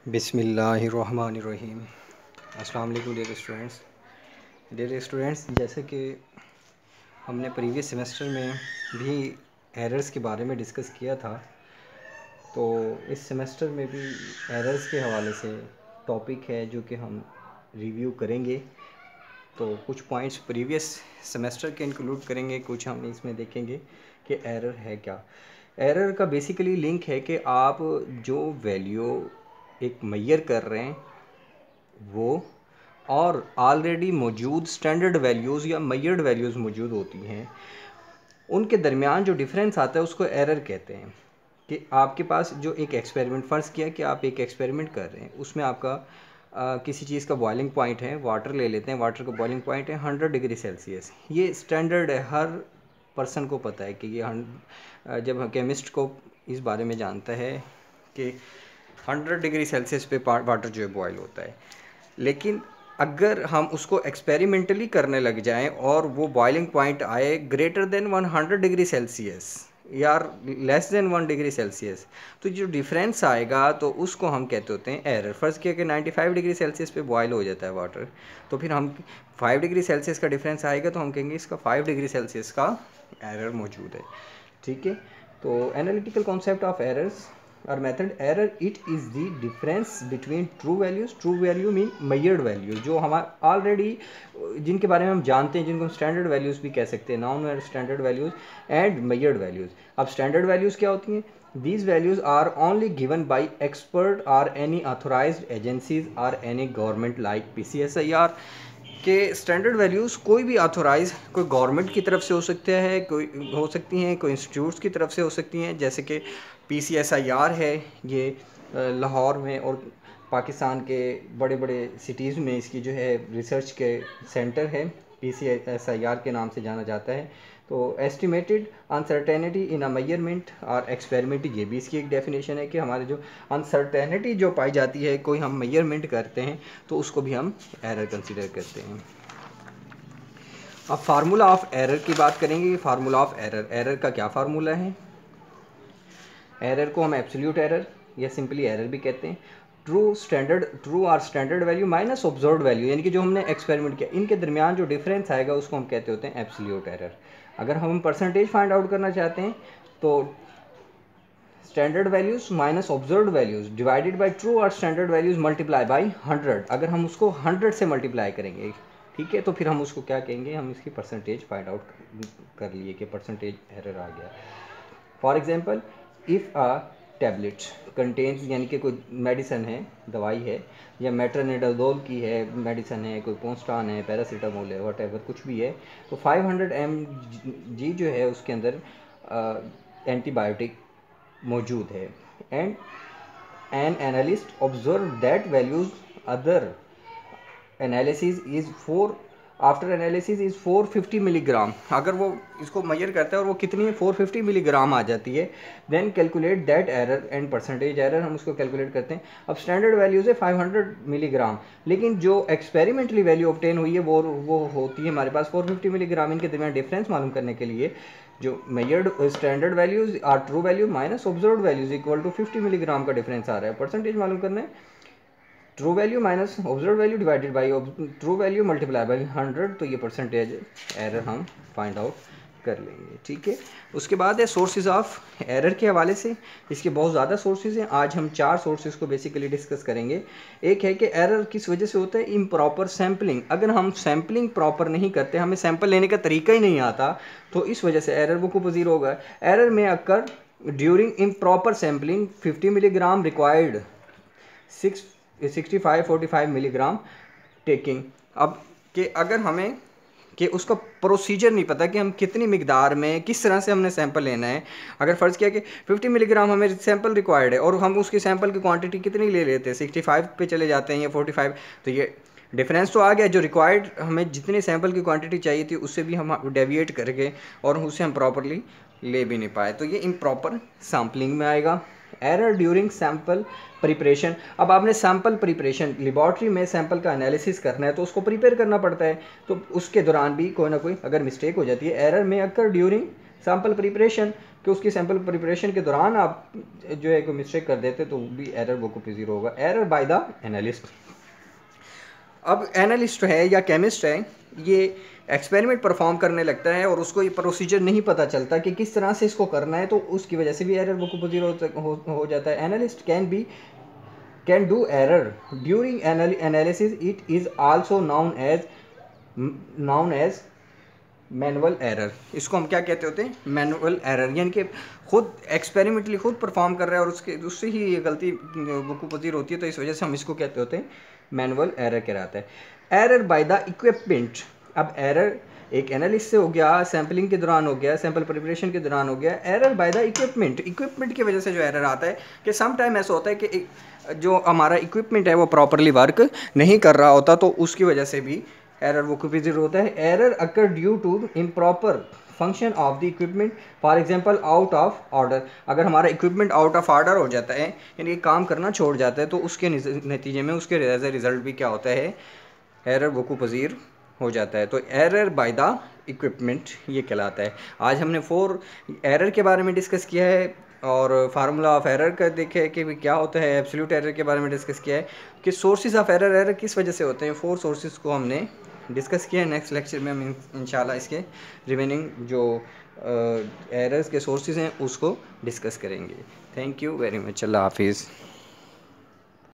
बिस्मिल्लाहिर्रहमानिर्रहीम। अस्सलाम वालेकुम डियर स्टूडेंट्स, जैसे कि हमने प्रीवियस सेमेस्टर में भी एरर्स के बारे में डिस्कस किया था, तो इस सेमेस्टर में भी एरर्स के हवाले से टॉपिक है जो कि हम रिव्यू करेंगे। तो कुछ पॉइंट्स प्रीवियस सेमेस्टर के इंक्लूड करेंगे, कुछ हम इसमें देखेंगे कि एरर है क्या। एरर का बेसिकली लिंक है कि आप जो वैल्यू एक मैयर कर रहे हैं वो और ऑलरेडी मौजूद स्टैंडर्ड वैल्यूज़ या मैयर्ड वैल्यूज़ मौजूद होती हैं, उनके दरमियान जो डिफरेंस आता है उसको एरर कहते हैं। कि आपके पास जो एक एक्सपेरिमेंट, फ़र्ज़ किया कि आप एक एक्सपेरिमेंट कर रहे हैं, उसमें आपका किसी चीज़ का बॉइलिंग पॉइंट है, वाटर ले लेते हैं, वाटर का बॉइलिंग पॉइंट है 100 डिग्री सेल्सियस। ये स्टैंडर्ड है, हर पर्सन को पता है कि ये जब केमिस्ट को इस बारे में जानता है कि 100 डिग्री सेल्सियस पे वाटर जो है बॉयल होता है। लेकिन अगर हम उसको एक्सपेरिमेंटली करने लग जाएं और वो बॉइलिंग पॉइंट आए ग्रेटर देन 100 डिग्री सेल्सियस या लेस देन 1 डिग्री सेल्सियस, तो जो डिफरेंस आएगा तो उसको हम कहते होते हैं एरर। फर्स्ट किया कि 95 डिग्री सेल्सियस पे बॉयल हो जाता है वाटर, तो फिर हम 5 डिग्री सेल्सियस का डिफरेंस आएगा तो हम कहेंगे इसका 5 डिग्री सेल्सियस का एरर मौजूद है। ठीक है, तो एनालिटिकल कॉन्सेप्ट ऑफ एरर्स और method error, it is the difference between true values, true value mean measured value, जो हमारे ऑलरेडी जिनके बारे में हम जानते हैं, जिनको हम स्टैंडर्ड वैल्यूज़ भी कह सकते हैं, non standard values and measured values. अब स्टैंडर्ड वैल्यूज़ क्या होती हैं? These values are only given by expert or any authorized agencies or any government like PCSIR। के स्टैंडर्ड वैल्यूज़ कोई भी ऑथोराइज, कोई गवर्नमेंट की तरफ से हो सकता है, कोई हो सकती हैं, कोई इंस्टीट्यूट्स की तरफ से हो सकती हैं, जैसे कि PCSIR है, ये लाहौर में और पाकिस्तान के बड़े बड़े सिटीज़ में इसकी जो है रिसर्च के सेंटर है, PCSIR के नाम से जाना जाता है। तो एस्टिमेटेड अनसर्टेनिटी इन अ मेजरमेंट और एक्सपेरिमेंट, ये भी इसकी एक डेफिनेशन है कि हमारे जो अनसर्टेनिटी जो पाई जाती है, कोई हम मेजरमेंट करते हैं तो उसको भी हम एरर कंसीडर करते हैं। अब फार्मूला ऑफ एरर की बात करेंगे। फार्मूला ऑफ एरर, एरर का क्या फार्मूला है? एरर को हम एब्सोल्यूट एरर या सिंपली एरर भी कहते हैं। ट्रू और standard value minus observed value, यानी कि जो हमने एक्सपेरिमेंट किया, इनके दरमियान जो डिफरेंस आएगा उसको हम कहते होते हैं एब्सोल्यूट एरर। अगर हम परसेंटेज फाइंड आउट करना चाहते हैं तो standard values minus observed values divided by true और स्टैंडर्ड वैल्यूज़ मल्टीप्लाई बाय 100। अगर हम उसको 100 से मल्टीप्लाई करेंगे, ठीक है, तो फिर हम उसको क्या कहेंगे, हम इसकी परसेंटेज फाइंड आउट कर लिए कि परसेंटेज एरर आ गया। For example, if a tablet contains, यानी कि कोई मेडिसन है, दवाई है, या मेट्रोनिडाजोल की है मेडिसन है, कोई पोस्टान है, पैरासीटामोल है, वट एवर कुछ भी है, तो 500 mg जो है उसके अंदर एंटीबायोटिक मौजूद है। And an analyst observe that values other analysis is 4 after analysis is 450 milligram. अगर वो इसको मेजर करता है और वो कितनी है, 450 मिलीग्राम आ जाती है, then calculate that error and percentage error, हम उसको कैलकुलेट करते हैं। अब स्टैंडर्ड वैल्यूज़ है 500 मिलीग्राम, लेकिन जो एक्सपेरिमेंटली वैल्यू ऑब्टेन हुई है वो होती है हमारे पास 450 मिलीग्राम। इनके दरमियान डिफरेंस मालूम करने के लिए जो मेजर्ड स्टैंडर्ड वैल्यूज़ और true value minus observed values equal to 50 milligram का डिफरेंस आ रहा है। परसेंटेज मालूम करना है, true value minus observe value divided by true value multiply by 100, तो ये परसेंटेज एरर हम फाइंड आउट कर लेंगे। ठीक है, उसके बाद है सोर्सेज ऑफ एरर के हवाले से। इसके बहुत ज़्यादा सोर्सेज हैं, आज हम 4 सोर्सेज को बेसिकली डिस्कस करेंगे। एक है कि एरर किस वजह से होता है, इम्प्रॉपर सैम्पलिंग। अगर हम सैम्पलिंग प्रॉपर नहीं करते, हमें सैंपल लेने का तरीका ही नहीं आता, तो इस वजह से एरर वो को पजीर होगा। एरर में occur during improper sampling 50 milligram required 65-45 milligram taking. अब कि अगर हमें कि उसका प्रोसीजर नहीं पता कि हम कितनी मिकदार में किस तरह से हमने सैंपल लेना है। अगर फ़र्ज़ किया कि 50 मिलीग्राम हमें सैंपल रिक्वायर्ड है और हम उसकी सैंपल की क्वांटिटी कितनी ले लेते हैं, 65 पे चले जाते हैं या 45, तो ये डिफरेंस तो आ गया। जो रिक्वायर्ड हमें जितने सैंपल की क्वांटिटी चाहिए थी उससे भी हम डेविएट करके और उसे हम प्रॉपरली ले भी नहीं पाए, तो ये इम्प्रॉपर सैम्पलिंग में आएगा। एरर ड्यूरिंग सैंपल प्रिपरेशन, अब आपने सैंपल प्रिपरेशन, लेबॉर्ट्री में सैंपल का एनालिसिस करना है तो उसको प्रिपेयर करना पड़ता है, तो उसके दौरान भी कोई ना कोई अगर मिस्टेक हो जाती है, एरर में अक्कर ड्यूरिंग सैंपल प्रिपरेशन कि उसकी सैम्पल प्रिपरेशन के दौरान आप जो है कोई मिस्टेक कर देते तो भी एरर वकूफ़ पज़ीर होगा। Error by the analyst. अब एनालिस्ट है या केमिस्ट है, ये एक्सपेरिमेंट परफॉर्म करने लगता है और उसको ये प्रोसीजर नहीं पता चलता कि किस तरह से इसको करना है, तो उसकी वजह से भी एरर वकूफ़ पज़ीर हो जाता है। Analyst can do error during analysis. It is also known as manual error. इसको हम क्या कहते होते हैं? मैनुअल एरर, यानी कि खुद एक्सपेरिमेंटली खुद परफॉर्म कर रहा है और उससे ही ये गलती वकूफ़ पज़ीर होती है, तो इस वजह से हम इसको कहते होते हैं मैनुअल एरर कहलाता है। Error by the equipment. अब एरर एक एनालिस्ट से हो गया, सैम्पलिंग के दौरान हो गया, सैम्पल प्रिपरेशन के दौरान हो गया। एरर बाय द इक्विपमेंट की वजह से जो एरर आता है कि सम टाइम ऐसा होता है कि जो हमारा इक्विपमेंट है वो प्रॉपरली वर्क नहीं कर रहा होता, तो उसकी वजह से भी एरर वकूफ़ पज़ीर होता है। Error occur due to improper function of the equipment, for example out of order. अगर हमारा इक्विपमेंट आउट ऑफ ऑर्डर हो जाता है, यानी काम करना छोड़ जाता है, तो उसके नतीजे में उसके एज ए रिज़ल्ट भी क्या होता है? एरर वकूफ़ पज़ीर हो जाता है। तो एरर बाय द इक्विपमेंट ये कहलाता है। आज हमने 4 एरर के बारे में डिस्कस किया है और फार्मूला ऑफ एरर का देखे है कि क्या होता है। एब्सोल्यूट एरर के बारे में डिस्कस किया है कि सोर्सेज ऑफ एरर किस वजह से होते हैं। 4 सोर्सेज को हमने डिस्कस किया है। नेक्स्ट लेक्चर में हम इंशाल्लाह इसके रिमेनिंग जो एरर्स के सोर्सेज हैं उसको डिस्कस करेंगे। Thank you very much. Allah हाफिज़।